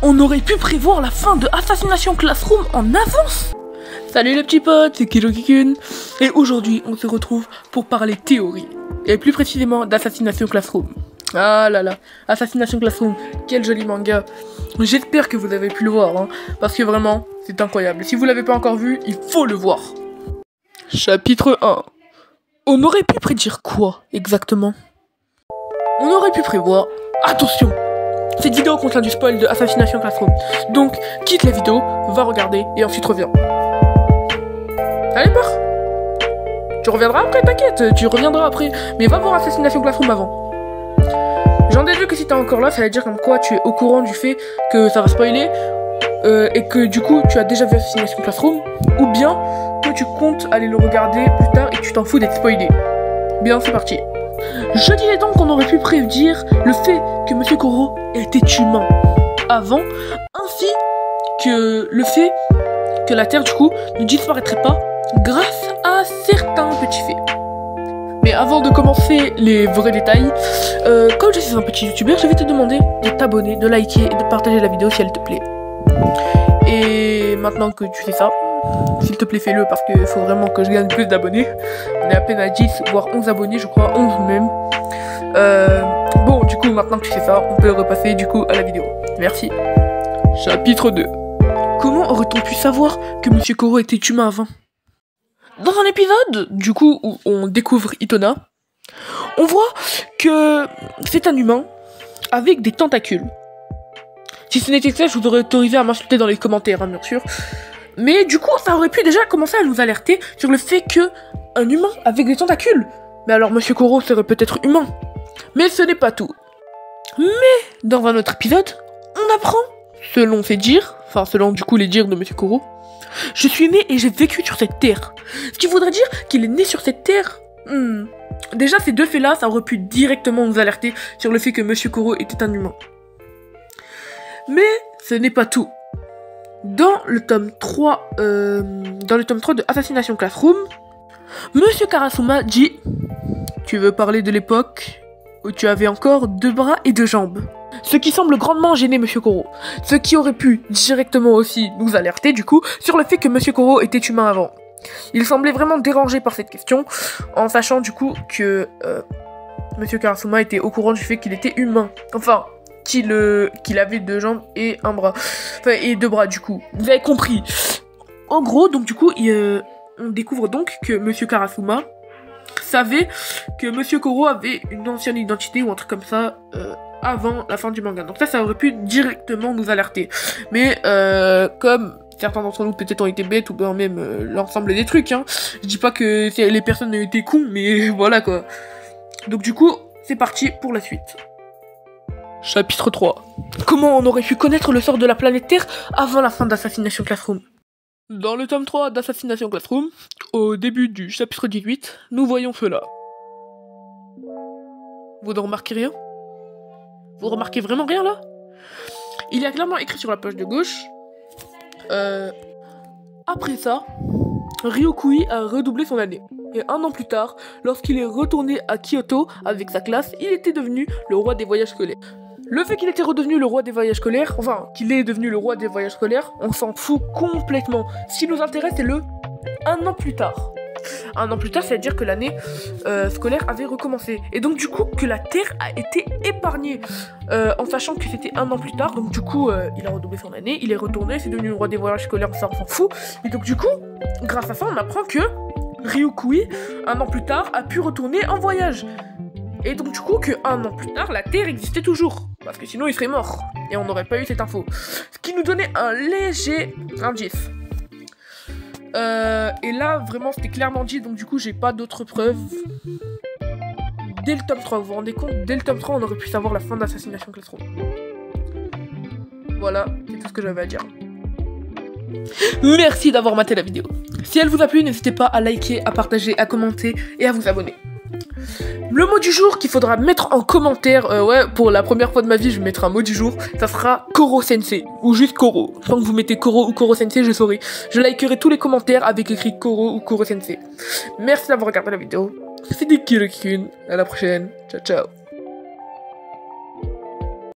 On aurait pu prévoir la fin de Assassination Classroom en avance. Salut les petits potes, c'est Kirokikun. Et aujourd'hui, on se retrouve pour parler théorie. Et plus précisément d'Assassination Classroom. Ah là là, Assassination Classroom, quel joli manga. J'espère que vous avez pu le voir, hein, parce que vraiment, c'est incroyable. Si vous l'avez pas encore vu, il faut le voir. Chapitre 1. On aurait pu prédire quoi, exactement? On aurait pu prévoir... Attention! Cette vidéo contient du spoil de Assassination Classroom. Donc, quitte la vidéo, va regarder, et ensuite reviens. Allez, pars! Tu reviendras après, t'inquiète, tu reviendras après. Mais va voir Assassination Classroom avant. J'en déduis que si t'es encore là, ça veut dire comme quoi tu es au courant du fait que ça va spoiler, et que du coup, tu as déjà vu Assassination Classroom, ou bien que tu comptes aller le regarder plus tard et que tu t'en fous d'être spoilé. Bien, c'est parti. Je disais donc qu'on aurait pu prédire le fait que Monsieur Koro était humain avant, ainsi que le fait que la Terre du coup ne disparaîtrait pas grâce à certains petits faits. Mais avant de commencer les vrais détails, comme je suis un petit youtubeur, je vais te demander de t'abonner, de liker et de partager la vidéo si elle te plaît. Et maintenant que tu fais ça, s'il te plaît fais-le parce qu'il faut vraiment que je gagne plus d'abonnés. On est à peine à 10 voire 11 abonnés je crois, 11 même. Bon du coup maintenant que tu fais ça, on peut repasser du coup à la vidéo. Merci. Chapitre 2. Comment aurait-on pu savoir que Monsieur Koro était humain avant? Dans un épisode du coup où on découvre Itona, on voit que c'est un humain avec des tentacules. Si ce n'était que ça, je vous aurais autorisé à m'insulter dans les commentaires, hein, bien sûr. Mais du coup, ça aurait pu déjà commencer à nous alerter sur le fait que un humain avec des tentacules. Mais alors, Monsieur Koro serait peut-être humain. Mais ce n'est pas tout. Mais dans un autre épisode, on apprend, selon ses dires, enfin selon du coup les dires de Monsieur Koro, je suis né et j'ai vécu sur cette terre. Ce qui voudrait dire qu'il est né sur cette terre. Déjà, ces deux faits-là, ça aurait pu directement nous alerter sur le fait que Monsieur Koro était un humain. Mais ce n'est pas tout. Dans le tome 3 de Assassination Classroom, Monsieur Karasuma dit « Tu veux parler de l'époque où tu avais encore 2 bras et 2 jambes ?» Ce qui semble grandement gêner Monsieur Koro. Ce qui aurait pu directement aussi nous alerter du coup sur le fait que Monsieur Koro était humain avant. Il semblait vraiment dérangé par cette question, en sachant du coup que Monsieur Karasuma était au courant du fait qu'il était humain. Enfin... qu'il avait 2 jambes et un bras. Enfin, et 2 bras, du coup. Vous avez compris. En gros, donc, du coup, on découvre donc que Monsieur Karasuma savait que Monsieur Koro avait une ancienne identité ou un truc comme ça avant la fin du manga. Donc ça aurait pu directement nous alerter. Mais, comme certains d'entre nous peut-être ont été bêtes ou bien même l'ensemble des trucs, hein. Je dis pas que les personnes ont été cons, mais voilà, quoi. Donc, du coup, c'est parti pour la suite. Chapitre 3. Comment on aurait pu connaître le sort de la planète Terre avant la fin d'Assassination Classroom? Dans le tome 3 d'Assassination Classroom, au début du chapitre 18, nous voyons cela. Vous ne remarquez rien? Vous remarquez vraiment rien là? Il y a clairement écrit sur la page de gauche. Après ça, Ryukui a redoublé son année. Et 1 an plus tard, lorsqu'il est retourné à Kyoto avec sa classe, il était devenu le roi des voyages scolaires. Le fait qu'il était redevenu le roi des voyages scolaires, enfin, qu'il est devenu le roi des voyages scolaires, on s'en fout complètement. Ce qui nous intéresse, c'est le 1 an plus tard. 1 an plus tard, c'est-à-dire que l'année scolaire avait recommencé. Et donc, du coup, que la Terre a été épargnée. En sachant que c'était 1 an plus tard, donc du coup, il a redoublé son année, il est retourné, c'est devenu le roi des voyages scolaires, ça, on s'en fout. Et donc, du coup, grâce à ça, on apprend que Ryukui, 1 an plus tard, a pu retourner en voyage. Et donc du coup que 1 an plus tard, la Terre existait toujours. Parce que sinon il serait mort. Et on n'aurait pas eu cette info. Ce qui nous donnait un léger indice. Et là, vraiment, c'était clairement dit. Donc du coup, j'ai pas d'autres preuves. Dès le tome 3, vous vous rendez compte? Dès le tome 3, on aurait pu savoir la fin d'Assassination Classroom. Voilà, c'est tout ce que j'avais à dire. Merci d'avoir maté la vidéo. Si elle vous a plu, n'hésitez pas à liker, à partager, à commenter et à vous abonner. Le mot du jour qu'il faudra mettre en commentaire, ouais, pour la première fois de ma vie, je vais mettre un mot du jour, ça sera Koro Sensei, ou juste Koro. Tant que vous mettez Koro ou Koro Sensei, je saurai. Je likerai tous les commentaires avec écrit Koro ou Koro Sensei. Merci d'avoir regardé la vidéo. C'était Kirokikun, à la prochaine, ciao ciao.